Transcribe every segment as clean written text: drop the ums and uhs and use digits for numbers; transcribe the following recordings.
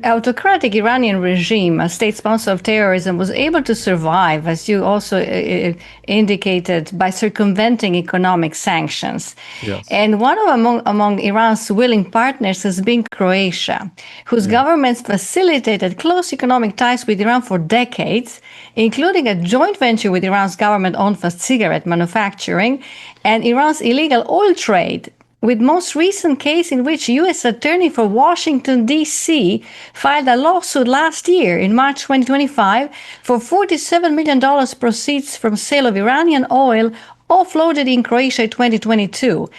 autocratic Iranian regime, a state sponsor of terrorism, was able to survive, as you also indicated, by circumventing economic sanctions. Yes. And one among Iran's willing partners has been Croatia, whose governments facilitated close economic ties with Iran for decades, including a joint venture with Iran's government-owned cigarette manufacturing and Iran's illegal oil trade, with most recent case in which U.S. Attorney for Washington, D.C. filed a lawsuit last year in March 2025 for $47 million proceeds from sale of Iranian oil offloaded in Croatia in 2022.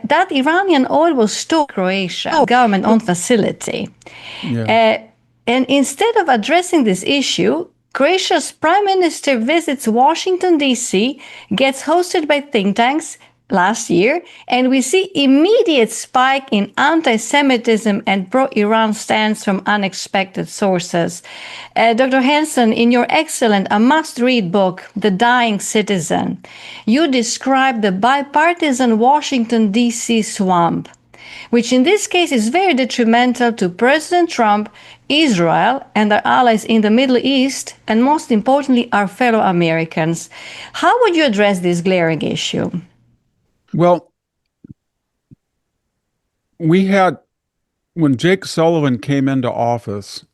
That Iranian oil was stored in Croatia, government-owned facility. Yeah. And instead of addressing this issue, Croatia's prime minister visits Washington, D.C., gets hosted by think tanks last year, and we see immediate spike in anti-Semitism and pro-Iran stance from unexpected sources. Dr. Hanson, in your excellent, a must-read book, The Dying Citizen, you describe the bipartisan Washington, D.C. swamp, which in this case is very detrimental to President Trump, Israel, and our allies in the Middle East, and most importantly, our fellow Americans. How would you address this glaring issue? Well, when Jake Sullivan came into office,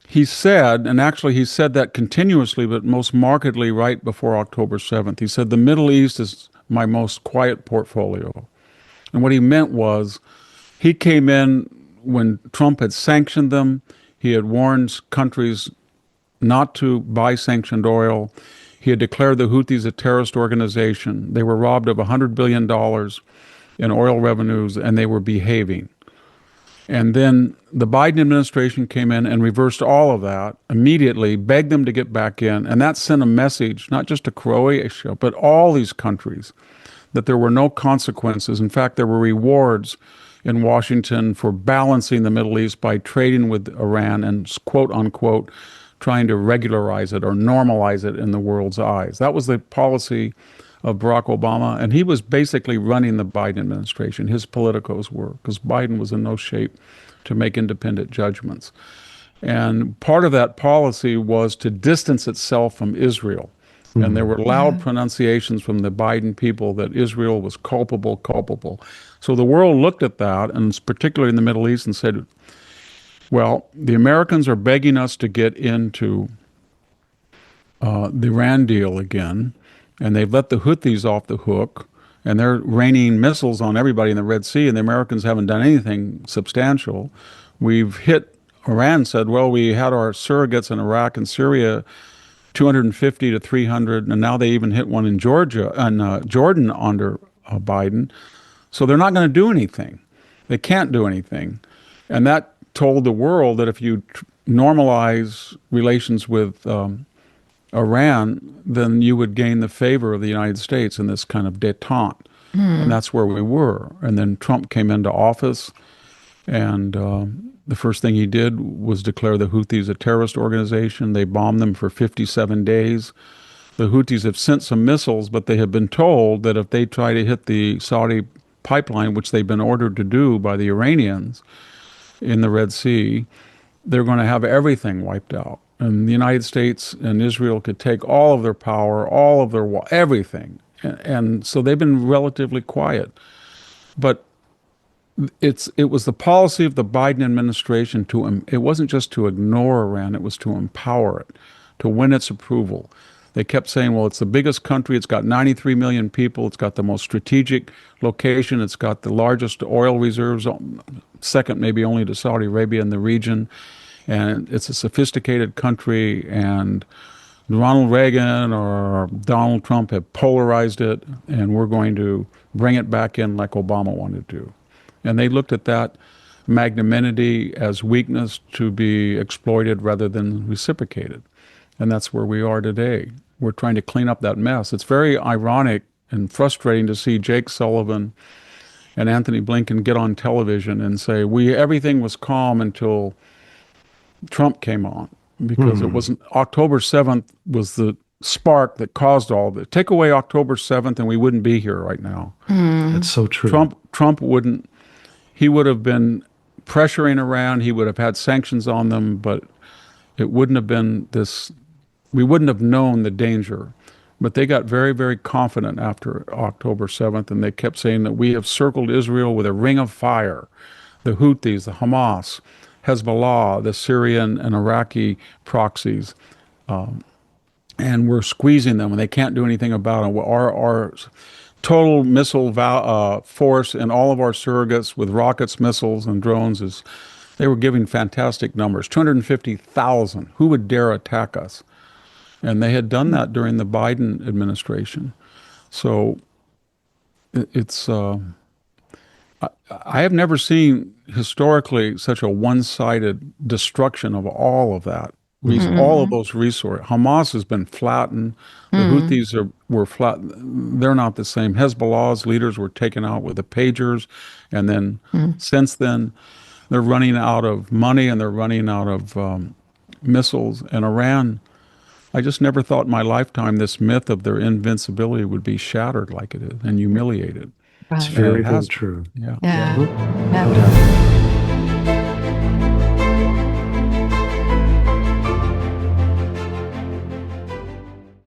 he said, and actually he said that continuously, but most markedly right before October 7th, he said, the Middle East is my most quiet portfolio. And what he meant was, he came in when Trump had sanctioned them. He had warned countries not to buy sanctioned oil. He had declared the Houthis a terrorist organization. They were robbed of $100 billion in oil revenues, and they were behaving. And then the Biden administration came in and reversed all of that immediately, begged them to get back in. And that sent a message, not just to Croatia, but all these countries, that there were no consequences. In fact, there were rewards in Washington for balancing the Middle East by trading with Iran and, quote unquote, trying to regularize it or normalize it in the world's eyes. That was the policy of Barack Obama, and he was basically running the Biden administration. His politicos were, because Biden was in no shape to make independent judgments. And part of that policy was to distance itself from Israel. And there were loud pronunciations from the Biden people that Israel was culpable. So the world looked at that, and particularly in the Middle East, and said, well, the Americans are begging us to get into the Iran deal again, and they've let the Houthis off the hook, and they're raining missiles on everybody in the Red Sea, and the Americans haven't done anything substantial. We've hit, Iran said, well, we had our surrogates in Iraq and Syria, 250 to 300, and now they even hit one in Georgia and Jordan under Biden. So they're not going to do anything. They can't do anything. And that told the world that if you normalize relations with Iran, then you would gain the favor of the United States in this kind of détente. And that's where we were. And then Trump came into office, and the first thing he did was declare the Houthis a terrorist organization. They bombed them for 57 days. The Houthis have sent some missiles, but they have been told that if they try to hit the Saudi pipeline, which they've been ordered to do by the Iranians in the Red Sea, they're going to have everything wiped out. And the United States and Israel could take all of their power, all of their everything. And so they've been relatively quiet. But it was the policy of the Biden administration it wasn't just to ignore Iran, it was to empower it, to win its approval. They kept saying, well, it's the biggest country, it's got 93 million people, it's got the most strategic location, it's got the largest oil reserves, second maybe only to Saudi Arabia in the region, and it's a sophisticated country, and Ronald Reagan or Donald Trump have polarized it, and we're going to bring it back in like Obama wanted to. And they looked at that magnanimity as weakness to be exploited rather than reciprocated. And that's where we are today. We're trying to clean up that mess. It's very ironic and frustrating to see Jake Sullivan and Anthony Blinken get on television and say, everything was calm until Trump came on. Because it wasn't, October 7th was the spark that caused all of it. Take away October 7th and we wouldn't be here right now. That's so true. Trump wouldn't, he would have been pressuring Iran. He would have had sanctions on them, but it wouldn't have been this, we wouldn't have known the danger. But they got very, very confident after October 7th, and they kept saying that we have circled Israel with a ring of fire. The Houthis, the Hamas, Hezbollah, the Syrian and Iraqi proxies, and we're squeezing them, and they can't do anything about it. Our total missile force and all of our surrogates with rockets, missiles, and drones is, they were giving fantastic numbers, 250,000. Who would dare attack us? And they had done that during the Biden administration. So it's, I have never seen historically such a one-sided destruction of all of that. All of those resources. Hamas has been flattened. The Houthis were flat. They're not the same. Hezbollah's leaders were taken out with the pagers. And then since then, they're running out of money and they're running out of missiles. And Iran, I just never thought in my lifetime this myth of their invincibility would be shattered like it is and humiliated. It's very, very true. Yeah. Yeah. No doubt.